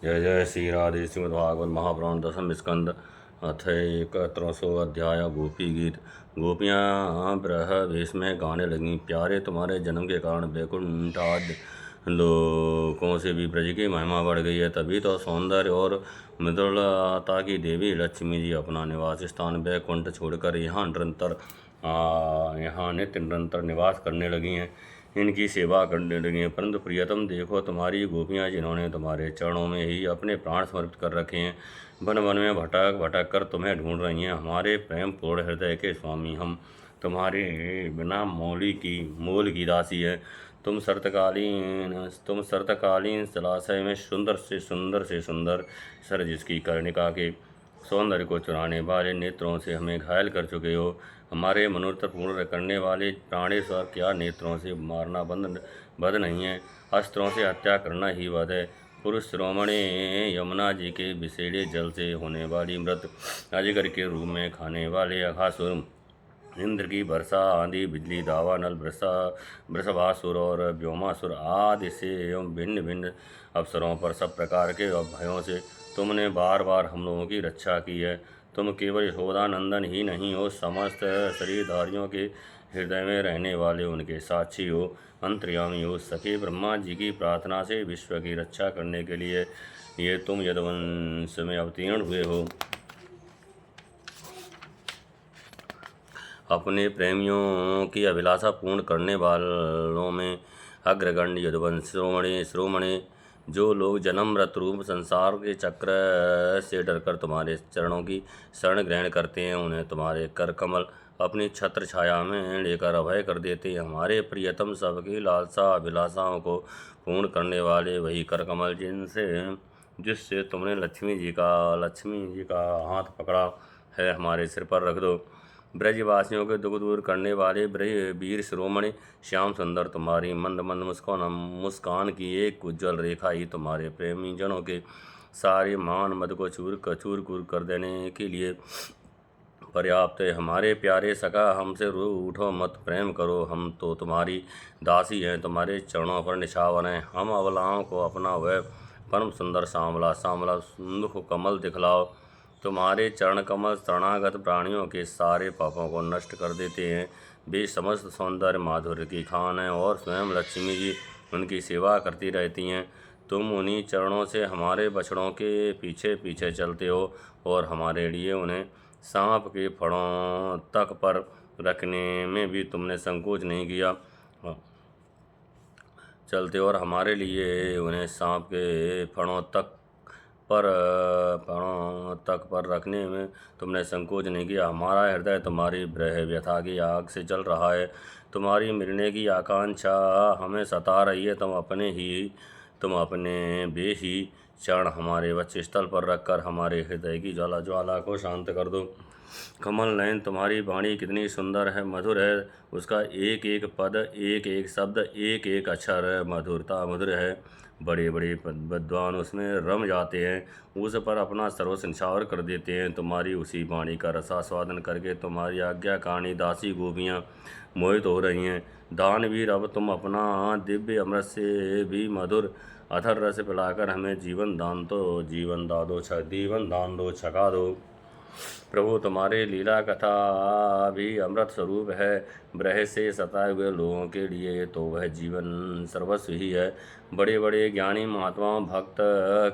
जय जय श्री राधे। श्रीमद्भागवत महापुराण दशम स्कंद अथ 71 अध्याय। गोपी गीत। गोपियाँ ब्रह वेश में गाने लगीं। प्यारे तुम्हारे जन्म के कारण वैकुंठ आदि लोकों से भी ब्रज की महिमा बढ़ गई है। तभी तो सौंदर्य और मृदुलता की देवी लक्ष्मी जी अपना निवास स्थान वैकुंठ छोड़कर यहाँ नित्य निरंतर निवास करने लगी हैं, इनकी सेवा करने लगी हैं। परंतु प्रियतम देखो, तुम्हारी गोपियाँ जिन्होंने तुम्हारे चरणों में ही अपने प्राण समर्पित कर रखे हैं, वन वन में भटक भटक कर तुम्हें ढूंढ रही हैं। हमारे प्रेम पूर्ण हृदय के स्वामी, हम तुम्हारे बिना मोल की दासी है। तुम सर्तकालीन जलाशय में सुंदर से सुंदर सर जिसकी कर्णिका के सौंदर्य को चुराने वाले नेत्रों से हमें घायल कर चुके हो। हमारे मनोरथ पूर्ण करने वाले प्राणेश्वर, क्या नेत्रों से मारना बद नहीं है? अस्त्रों से हत्या करना ही वध है। पुरुष श्रोमणे यमुना जी के विषेले जल से होने वाली मृत अजगर के रूप में खाने वाले अघासुर, इंद्र की वर्षा आंधी बिजली दावानल वृषभासुर और व्योमासुर आदि से एवं भिन्न भिन्न अवसरों पर सब प्रकार के भयों से तुमने बार बार हम लोगों की रक्षा की है। तुम केवल यशोदानंदन ही नहीं हो, समस्त शरीरधारियों के हृदय में रहने वाले उनके साक्षी हो, अंतर्यामी हो। सखी ब्रह्मा जी की प्रार्थना से विश्व की रक्षा करने के लिए ये तुम यदुवंश में अवतीर्ण हुए हो। अपने प्रेमियों की अभिलाषा पूर्ण करने वालों में अग्रगण्य यदुवंश श्रोमणे जो लोग जन्म मृत रूप संसार के चक्र से डरकर तुम्हारे चरणों की शरण ग्रहण करते हैं, उन्हें तुम्हारे कर कमल अपनी छत्र छाया में लेकर अभय कर देते हैं। हमारे प्रियतम सबकी लालसा अभिलाषाओं को पूर्ण करने वाले वही कर कमल जिससे तुमने लक्ष्मी जी का हाथ पकड़ा है, हमारे सिर पर रख दो। ब्रजवासियों के दुख दूर करने वाले वीर शिरोमणि श्याम सुंदर, तुम्हारी मंद मंद मुस्कान की एक उज्ज्वल रेखा ही तुम्हारे प्रेमी जनों के सारे मान मद को चूर कूर कर देने के लिए पर्याप्त है। हमारे प्यारे सखा, हमसे रू उठो मत, प्रेम करो, हम तो तुम्हारी दासी हैं, तुम्हारे चरणों पर निछावर हैं। हम अबलाओं को अपना वह परम सुंदर सांवला मुख कमल दिखलाओ। तुम्हारे चरण कमल शरणागत प्राणियों के सारे पापों को नष्ट कर देते हैं। वे समस्त सौंदर्य माधुर्य की खान हैं और स्वयं लक्ष्मी जी उनकी सेवा करती रहती हैं। तुम उन्हीं चरणों से हमारे बछड़ों के पीछे पीछे चलते हो और हमारे लिए उन्हें सांप के फड़ों तक पर रखने में भी तुमने संकोच नहीं किया। चलते और हमारे लिए उन्हें सांप के फड़ों तक पर रखने में तुमने संकोच नहीं किया। हमारा हृदय तुम्हारी ब्रह व्यथा की आग से जल रहा है। तुम्हारी मिलने की आकांक्षा हमें सता रही है। तुम अपने बेही चरण हमारे वक्ष स्थल पर रखकर हमारे हृदय की ज्वाला को शांत कर दो। कमल नयन, तुम्हारी वाणी कितनी सुंदर है, मधुर है। उसका एक एक पद, एक एक शब्द, एक एक अक्षर मधुर है। बड़े बड़े विद्वान उसमें रम जाते हैं, उस पर अपना सर्वस्व न्यौछावर कर देते हैं। तुम्हारी उसी वाणी का रसास्वादन करके तुम्हारी आज्ञाकारिणी दासी गोपियाँ मोहित हो रही हैं। दानवीर, अब तुम अपना दिव्य अमृत से भी मधुर अथर रस पिलाकर हमें जीवन दान दो, छका दो। प्रभु, तुम्हारे लीला कथा भी अमृत स्वरूप है। ब्रह से सताए हुए लोगों के लिए तो वह जीवन सर्वस्व ही है। बड़े बड़े ज्ञानी महात्माओं भक्त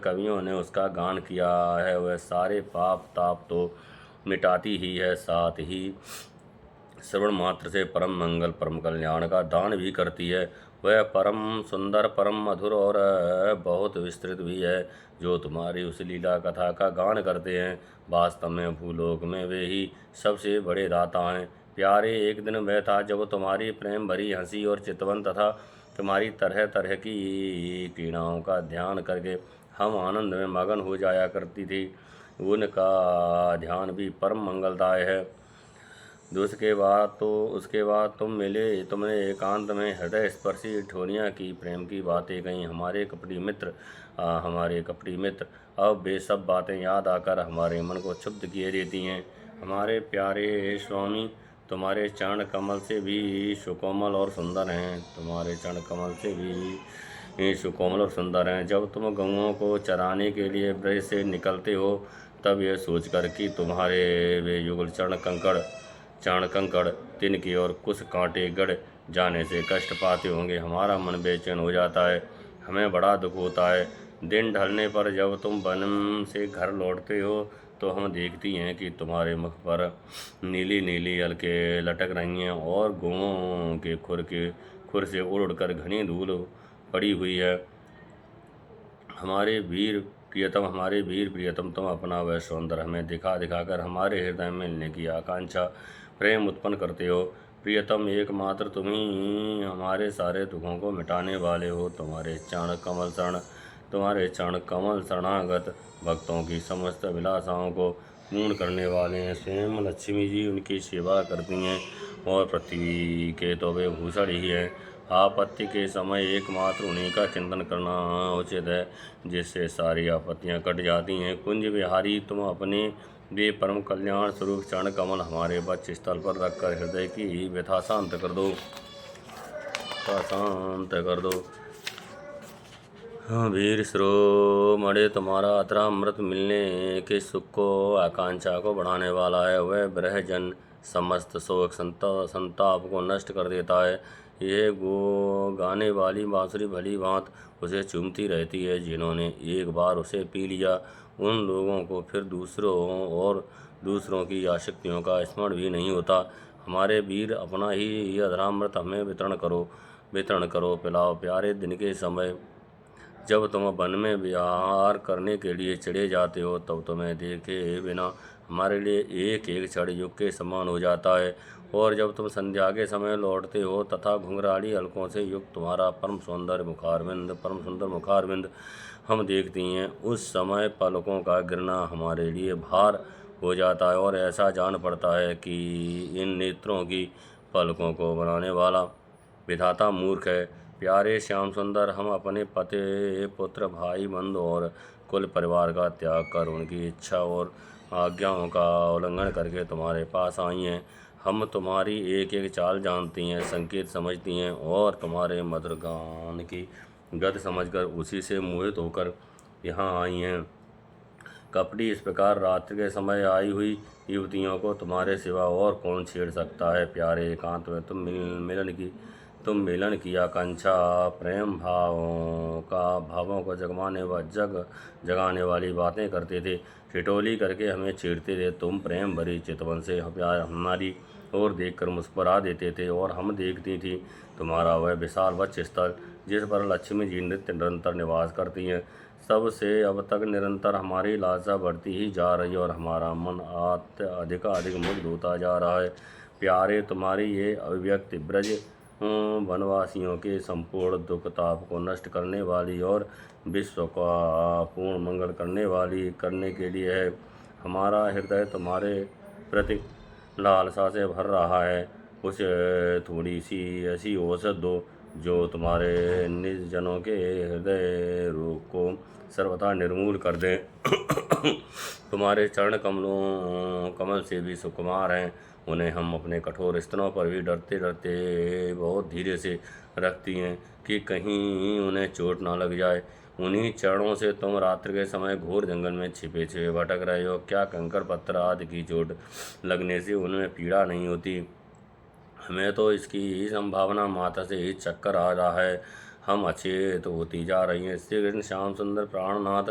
कवियों ने उसका गान किया है। वह सारे पाप ताप तो मिटाती ही है, साथ ही श्रवण मात्र से परम मंगल परम कल्याण का दान भी करती है। वह परम सुंदर, परम मधुर और बहुत विस्तृत भी है। जो तुम्हारी उस लीला कथा का गान करते हैं, वास्तव में भूलोक में वे ही सबसे बड़े दाता हैं। प्यारे, एक दिन वह था जब तुम्हारी प्रेम भरी हंसी और चितवन तथा तुम्हारी तरह तरह की क्रीड़ाओं का ध्यान करके हम आनंद में मगन हो जाया करती थी। उनका ध्यान भी परम मंगलदाय है। उसके बाद तुम मिले। तुमने एकांत में हृदय स्पर्शी ठोनियाँ की, प्रेम की बातें कहीं। हमारे कपटी मित्र अब वे सब बातें याद आकर हमारे मन को क्षुब्ध किए देती हैं। हमारे प्यारे स्वामी, तुम्हारे चरण कमल से भी सुकोमल और सुंदर हैं। तुम्हारे चरण कमल से भी ये सुकोमल और सुंदर हैं। जब तुम गऊओं को चराने के लिए ब्रज से निकलते हो तब यह सोचकर कि तुम्हारे वे युगल चरण कंकड़ तिनके और कुछ कांटे गड़ जाने से कष्ट पाते होंगे, हमारा मन बेचैन हो जाता है, हमें बड़ा दुख होता है। दिन ढलने पर जब तुम वन से घर लौटते हो तो हम देखती हैं कि तुम्हारे मुख पर नीली नीली अलके लटक रही हैं और गऊओं के खुर से उड़ कर घनी धूल पड़ी हुई है। हमारे वीर प्रियतम, तुम अपना वह सौंदर्य हमें दिखा दिखाकर हमारे हृदय में मिलने की आकांक्षा प्रेम उत्पन्न करते हो। प्रियतम, एकमात्र तुम ही हमारे सारे दुखों को मिटाने वाले हो। तुम्हारे चरण कमल शरणागत भक्तों की समस्त अभिलाषाओं को पूर्ण करने वाले हैं। स्वयं लक्ष्मी जी उनकी सेवा करती हैं और पृथ्वी के तो वे भूषण ही हैं। आपत्ति के समय एकमात्र उन्हीं का चिंतन करना उचित है, जिससे सारी आपत्तियां कट जाती हैं। कुंज विहारी, तुम अपने वे परम कल्याण स्वरूप चरण कमल हमारे वक्ष स्थल पर रखकर हृदय की व्यथा शांत कर दो। वीर शिरोमणि, तुम्हारा अतरामृत मिलने के सुख को आकांक्षा को बढ़ाने वाला है। वह ब्रह जन समस्त शोक संताप को नष्ट कर देता है। यह गाने वाली बांसुरी भली भांत उसे चूमती रहती है। जिन्होंने एक बार उसे पी लिया उन लोगों को फिर दूसरों की आसक्तियों का स्मरण भी नहीं होता। हमारे वीर, अपना ही अधरामृत हमें वितरण करो, पिलाओ। प्यारे, दिन के समय जब तुम वन में विहार करने के लिए चले जाते हो तब तुम्हें देखे बिना हमारे लिए एक एक क्षण युग के समान हो जाता है। और जब तुम संध्या के समय लौटते हो तथा घुंघराली अलकों से युक्त तुम्हारा परम सुंदर मुखारविंद हम देखती हैं, उस समय पलकों का गिरना हमारे लिए भार हो जाता है और ऐसा जान पड़ता है कि इन नेत्रों की पलकों को बनाने वाला विधाता मूर्ख है। प्यारे श्याम सुंदर, हम अपने पति पुत्र भाई बंधु और कुल परिवार का त्याग कर उनकी इच्छा और आज्ञाओं का उल्लंघन करके तुम्हारे पास आई हैं। हम तुम्हारी एक एक चाल जानती हैं, संकेत समझती हैं और तुम्हारे मधुर गान की गति समझकर उसी से मोहित होकर यहाँ आई हैं। कपटी, इस प्रकार रात्रि के समय आई हुई युवतियों को तुम्हारे सिवा और कौन छेड़ सकता है। प्यारे, एकांत में तुम मिलन की आकांक्षा प्रेम भावों को जगाने वाली बातें करते थे। ठिठोली करके हमें छेड़ते थे। तुम प्रेम भरी चितवन से हमारी ओर देखकर मुस्कुरा देते थे और हम देखती थी तुम्हारा वह विशाल वक्ष स्थल जिस पर लक्ष्मी जी निरंतर निवास करती हैं। तब से अब तक निरंतर हमारी लालसा बढ़ती ही जा रही है और हमारा मन अधिक मुग्ध होता जा रहा है। प्यारे, तुम्हारी ये अभिव्यक्ति ब्रज वनवासियों के संपूर्ण दुख ताप को नष्ट करने वाली और विश्व का पूर्ण मंगल करने के लिए है। हमारा हृदय तुम्हारे प्रति लालसा से भर रहा है। उसे थोड़ी सी ऐसी औसत दो जो तुम्हारे निज जनों के हृदय रोग को सर्वथा निर्मूल कर दे। तुम्हारे चरण कमल से भी सुकुमार हैं। उन्हें हम अपने कठोर स्तनों पर भी डरते डरते बहुत धीरे से रखती हैं कि कहीं उन्हें चोट ना लग जाए। उन्हीं चरणों से तुम रात्रि के समय घोर जंगल में छिपे भटक रहे हो। क्या कंकड़ पत्थर आदि की चोट लगने से उनमें पीड़ा नहीं होती? हमें तो इसकी ही संभावना माता से ही चक्कर आ रहा है। हम अचेत होती जा रही हैं। श्री कृष्ण श्याम सुंदर प्राणनाथ,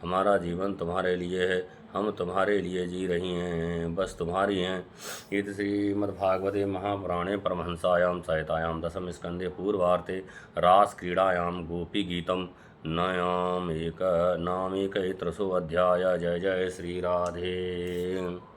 हमारा जीवन तुम्हारे लिए है। हम तुम्हारे लिए जी रही हैं, बस तुम्हारी हैं। इति श्रीमद्भागवते महापुराणे परमहंसायां सहितायां दशम स्कंदे पूर्वार्थे रास क्रीडायां गोपी गीतम नामेकैत्रसो अध्याय। जय जय श्री राधे।